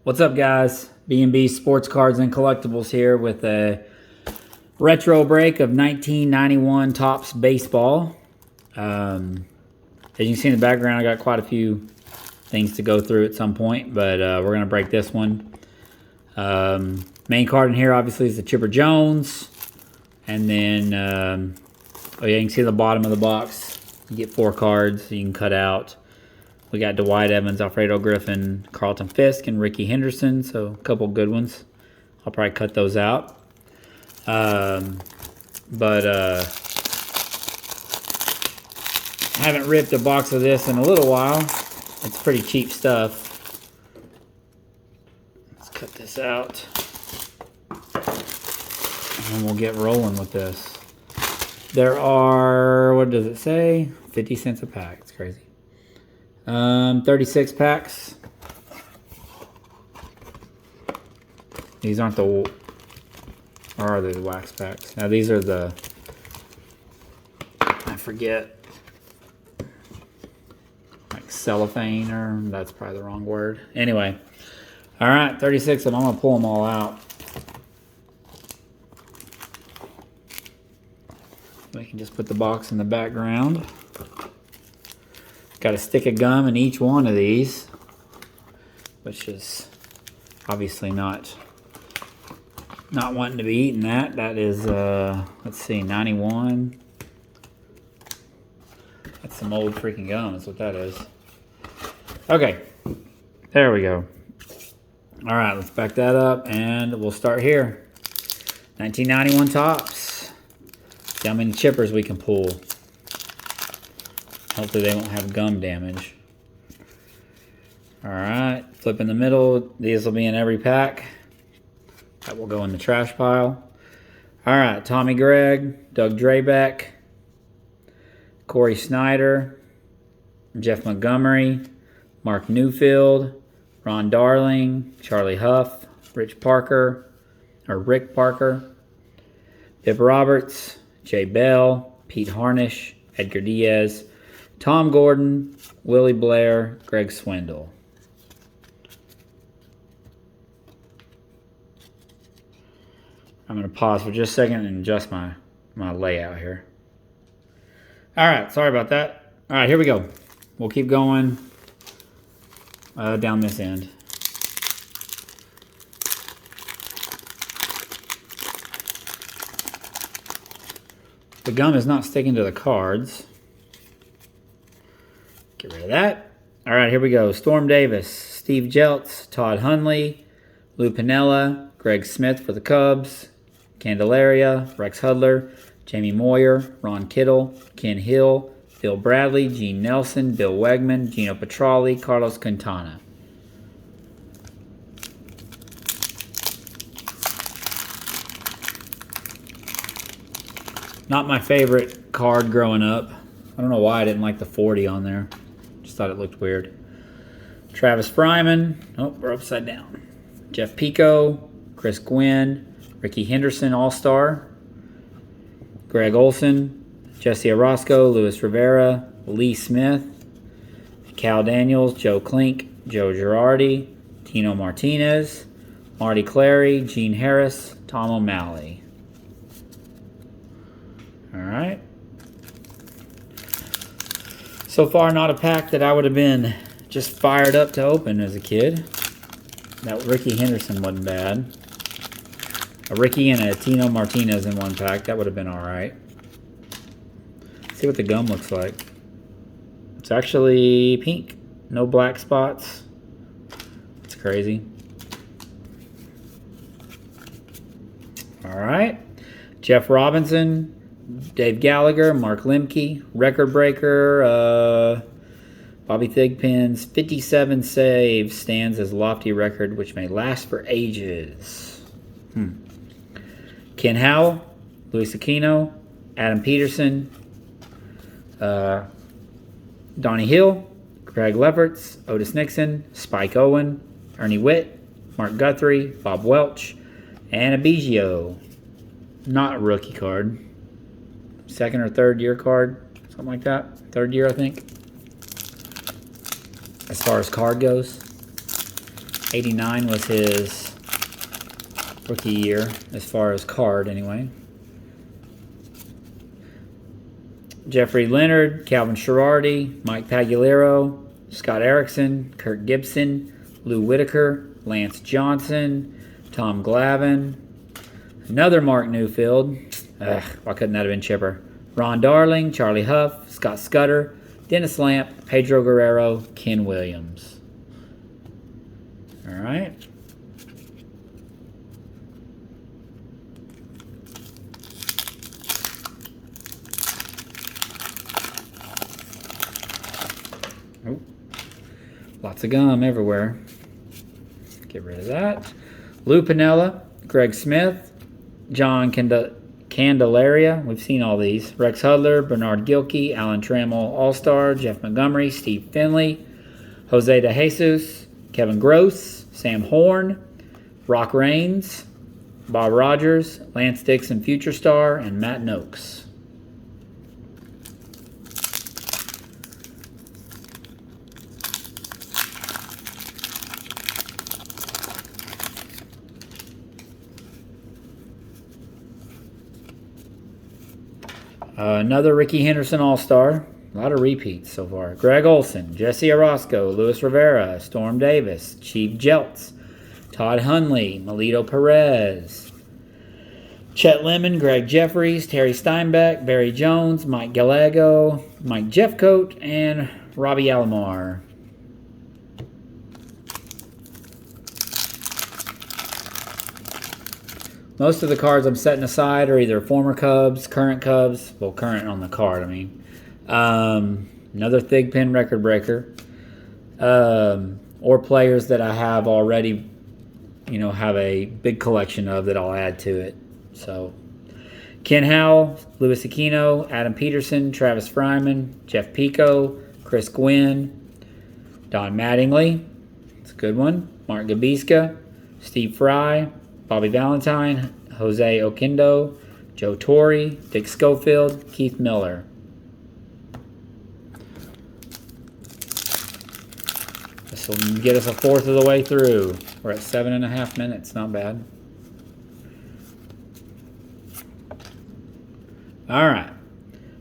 What's up, guys? B&B Sports Cards and Collectibles here with a retro break of 1991 Topps Baseball. As you can see in the background, I got quite a few things to go through at some point, but we're going to break this one. Main card in here, obviously, is the Chipper Jones. And then, oh yeah, you can see the bottom of the box. You get 4 cards you can cut out. We got Dwight Evans, Alfredo Griffin, Carlton Fisk, and Ricky Henderson. So a couple good ones. I'll probably cut those out. I haven't ripped a box of this in a little while. It's pretty cheap stuff. Let's cut this out. And we'll get rolling with this. There are, what does it say? 50 cents a pack. It's crazy. 36 packs. These aren't the, or are they the wax packs? Now these are the, I forget, like cellophane, or that's probably the wrong word. Anyway, all right, 36 of them. I'm gonna pull them all out. We can just put the box in the background. Got a stick of gum in each one of these, which is obviously not wanting to be eating that. That is, let's see, 91. That's some old freaking gum, is what that is. Okay, there we go. All right, let's back that up, and we'll start here. 1991 Topps. See how many chippers we can pull. Hopefully they won't have gum damage. Alright, flip in the middle. These will be in every pack. That will go in the trash pile. Alright, Tommy Gregg, Doug Drabek, Corey Snyder, Jeff Montgomery, Mark Newfield, Ron Darling, Charlie Huff, Rick Parker, Pip Roberts, Jay Bell, Pete Harnish, Edgar Diaz, Tom Gordon, Willie Blair, Greg Swindle. I'm going to pause for just a second and adjust my layout here. All right, sorry about that. All right, here we go. We'll keep going down this end. The gum is not sticking to the cards. Get rid of that. All right, here we go. Storm Davis, Steve Jeltz, Todd Hundley, Lou Piniella, Greg Smith for the Cubs, Candelaria, Rex Hudler, Jamie Moyer, Ron Kittle, Ken Hill, Bill Bradley, Gene Nelson, Bill Wegman, Gino Petralli, Carlos Quintana. Not my favorite card growing up. I don't know why I didn't like the 40 on there. Just thought it looked weird. Travis Fryman. Oh, we're upside down. Jeff Pico, Chris Gwynn, Ricky Henderson, All-Star, Greg Olson, Jesse Orosco, Luis Rivera, Lee Smith, Cal Daniels, Joe Klink, Joe Girardi, Tino Martinez, Marty Clary, Gene Harris, Tom O'Malley. All right. So far, not a pack that I would have been just fired up to open as a kid. That Ricky Henderson wasn't bad. A Ricky and a Tino Martinez in one pack, that would have been all right. See what the gum looks like. It's actually pink. No black spots. It's crazy. All right. Jeff Robinson, Dave Gallagher, Mark Lemke, record breaker, Bobby Thigpen's 57 saves stands as lofty record which may last for ages. Ken Howell, Luis Aquino, Adam Peterson, Donnie Hill, Craig Lefferts, Otis Nixon, Spike Owen, Ernie Witt, Mark Guthrie, Bob Welch, and a Biggio. Not a rookie card. Second or third year card, something like that. Third year, I think. As far as card goes. '89 was his rookie year, as far as card anyway. Jeffrey Leonard, Calvin Sherrardi, Mike Pagliaro, Scott Erickson, Kirk Gibson, Lou Whitaker, Lance Johnson, Tom Glavine, another Mark Newfield. Why couldn't that have been chipper? Ron Darling, Charlie Huff, Scott Scudder, Dennis Lamp, Pedro Guerrero, Ken Williams. All right. Oh, lots of gum everywhere. Get rid of that. Lou Piniella, Greg Smith, John Candelaria. We've seen all these. Rex Hudler, Bernard Gilkey, Alan Trammell, All-Star, Jeff Montgomery, Steve Finley, Jose De Jesus, Kevin Gross, Sam Horn, Rock Raines, Bob Rogers, Lance Dixon, Future Star, and Matt Noakes. Another Ricky Henderson All-Star. A lot of repeats so far. Greg Olson, Jesse Orozco, Luis Rivera, Storm Davis, Chief Jeltz, Todd Hundley, Melito Perez, Chet Lemon, Greg Jeffries, Terry Steinbeck, Barry Jones, Mike Gallego, Mike Jeffcoat, and Robbie Alomar. Most of the cards I'm setting aside are either former Cubs, current Cubs, well, current on the card, I mean. Another Thigpen record breaker. Or players that I have already, have a big collection of that I'll add to it. So, Ken Howell, Louis Aquino, Adam Peterson, Travis Fryman, Jeff Pico, Chris Gwynn, Don Mattingly, it's a good one, Mark Gabiska, Steve Fry, Bobby Valentine, Jose Oquendo, Joe Torre, Dick Schofield, Keith Miller. This will get us a fourth of the way through. We're at 7.5 minutes, not bad. All right.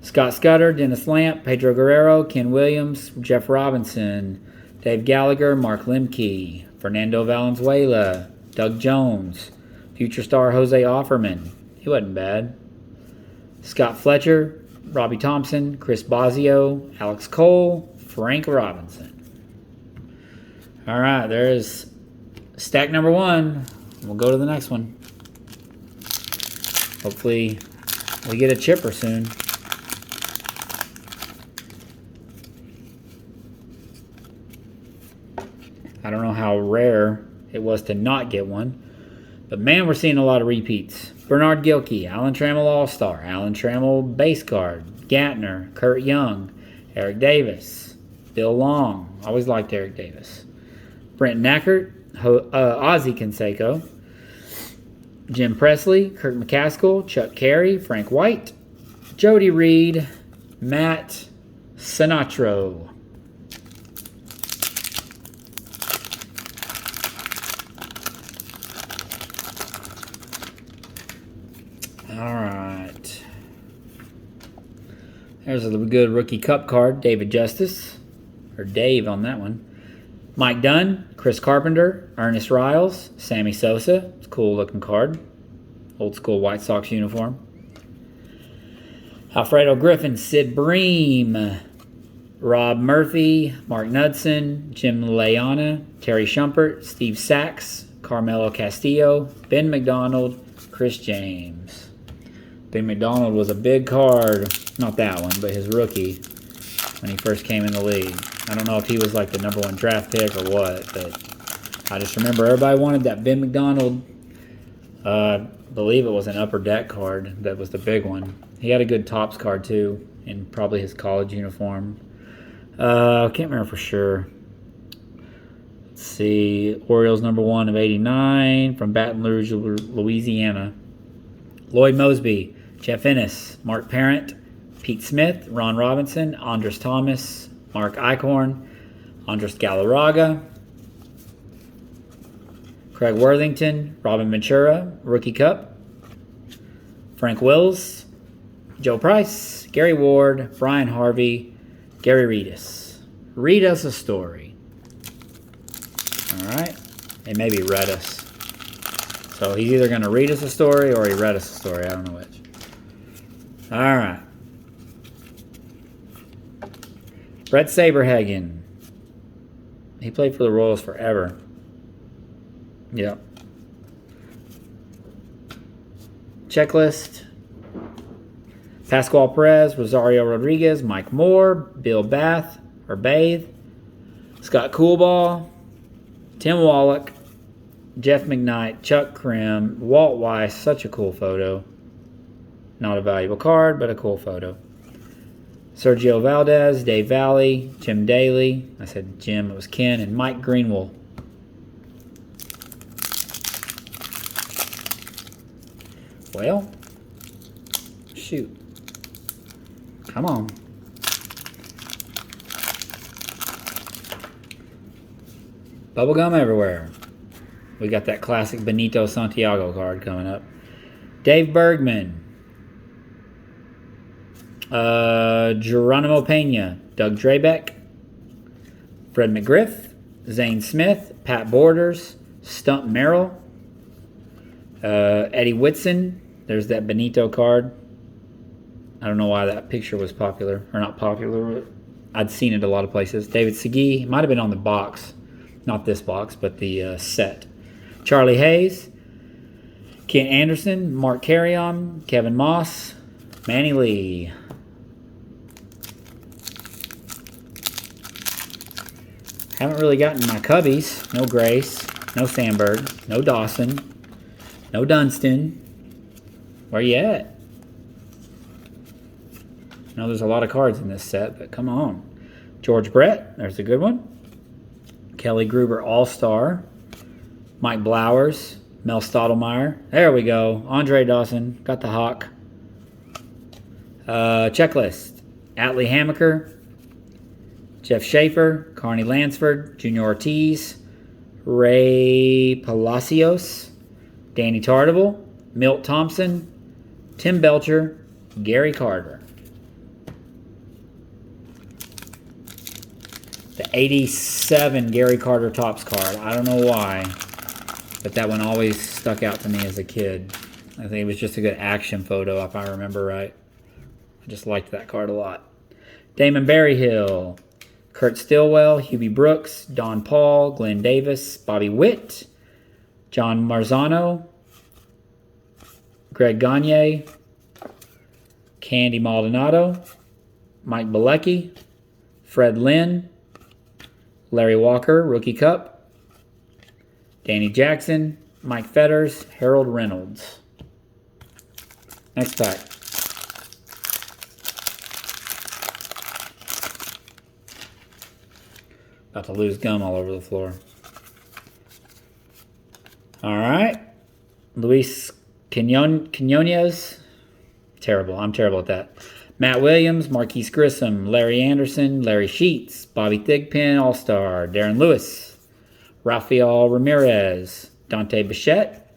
Scott Scudder, Dennis Lamp, Pedro Guerrero, Ken Williams, Jeff Robinson, Dave Gallagher, Mark Lemke, Fernando Valenzuela, Doug Jones, Future Star Jose Offerman. He wasn't bad. Scott Fletcher, Robbie Thompson, Chris Bosio, Alex Cole, Frank Robinson. All right, there's stack number 1. We'll go to the next one. Hopefully we get a chipper soon. I don't know how rare it was to not get one. But man, we're seeing a lot of repeats. Bernard Gilkey, Alan Trammell All-Star, Alan Trammell Base Card, Gatner, Kurt Young, Eric Davis, Bill Long. Always liked Eric Davis. Brent Nackert, Ozzie Canseco, Jim Presley, Kirk McCaskill, Chuck Carey, Frank White, Jody Reed, Matt Sinatro. All right. There's a good rookie cup card. David Justice, or Dave on that one. Mike Dunn, Chris Carpenter, Ernest Riles, Sammy Sosa. It's a cool looking card. Old school White Sox uniform. Alfredo Griffin, Sid Bream, Rob Murphy, Mark Knudsen, Jim Leona, Terry Shumpert, Steve Sachs, Carmelo Castillo, Ben McDonald, Chris James. Ben McDonald was a big card, not that one, but his rookie when he first came in the league. I don't know if he was like the number 1 draft pick or what, but I just remember everybody wanted that Ben McDonald. I believe it was an upper deck card that was the big one. He had a good Topps card too, in probably his college uniform. I can't remember for sure. Let's see, Orioles number 1 of '89 from Baton Rouge, Louisiana. Lloyd Mosby, Jeff Ennis, Mark Parent, Pete Smith, Ron Robinson, Andres Thomas, Mark Eichhorn, Andres Galarraga, Craig Worthington, Robin Ventura, Rookie Cup. Frank Wills, Joe Price, Gary Ward, Brian Harvey, Gary Redus. Read us a story. All right. And maybe read us. So he's either going to read us a story or he read us a story. I don't know which. All right. Brett Saberhagen. He played for the Royals forever. Yep. Checklist. Pascual Perez, Rosario Rodriguez, Mike Moore, Bill Bath, or Bathe, Scott Coolball, Tim Wallach, Jeff McKnight, Chuck Krim, Walt Weiss. Such a cool photo. Not a valuable card, but a cool photo. Sergio Valdez, Dave Valley, Jim Daly. I said Jim, it was Ken, and Mike Greenwell. Well, shoot. Come on. Bubblegum everywhere. We got that classic Benito Santiago card coming up. Dave Bergman. Geronimo Pena. Doug Drabeck. Fred McGriff. Zane Smith. Pat Borders. Stump Merrill. Eddie Whitson. There's that Benito card. I don't know why that picture was popular. Or not popular. I'd seen it a lot of places. David Segui. Might have been on the box. Not this box, but the set. Charlie Hayes. Kent Anderson. Mark Carrion. Kevin Moss. Manny Lee. Haven't really gotten my Cubbies. No Grace. No Sandberg. No Dawson. No Dunston. Where you at? I know there's a lot of cards in this set, but come on. George Brett. There's a good one. Kelly Gruber All-Star. Mike Blowers. Mel Stottlemyre. There we go. Andre Dawson. Got the Hawk. Checklist. Atlee Hammaker. Jeff Schaefer. Carney Lansford. Junior Ortiz. Ray Palacios. Danny Tardible. Milt Thompson. Tim Belcher. Gary Carter. The 87 Gary Carter Topps card. I don't know why, but that one always stuck out to me as a kid. I think it was just a good action photo, if I remember right. I just liked that card a lot. Damon Berryhill, Kurt Stillwell, Hubie Brooks, Don Paul, Glenn Davis, Bobby Witt, John Marzano, Greg Gagne, Candy Maldonado, Mike Bilecki, Fred Lynn, Larry Walker, Rookie Cup, Danny Jackson, Mike Fetters, Harold Reynolds. Next pack. About to lose gum all over the floor. All right. Luis Quinones. Terrible. I'm terrible at that. Matt Williams, Marquise Grissom, Larry Anderson, Larry Sheets, Bobby Thigpen, All-Star, Darren Lewis, Rafael Ramirez, Dante Bichette,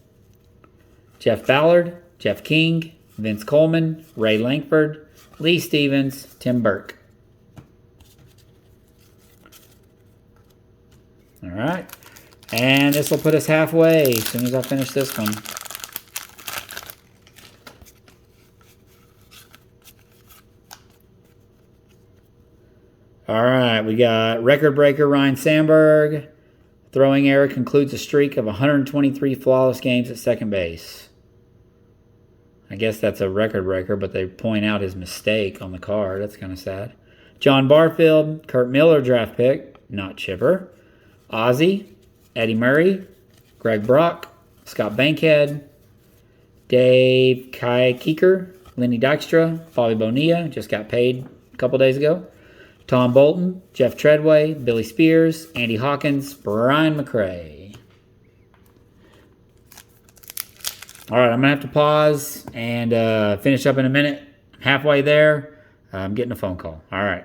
Jeff Ballard, Jeff King, Vince Coleman, Ray Langford, Lee Stevens, Tim Burke. All right. And this will put us halfway as soon as I finish this one. All right, we got record breaker Ryan Sandberg. Throwing error concludes a streak of 123 flawless games at second base. I guess that's a record breaker, but they point out his mistake on the card. That's kind of sad. John Barfield, Kurt Miller draft pick, not chipper. Ozzie, Eddie Murray, Greg Brock, Scott Bankhead, Dave Kai Keeker, Lenny Dykstra, Bobby Bonilla, just got paid a couple days ago. Tom Bolton, Jeff Treadway, Billy Spears, Andy Hawkins, Brian McRae. All right, I'm going to have to pause and finish up in a minute. Halfway there, I'm getting a phone call. All right.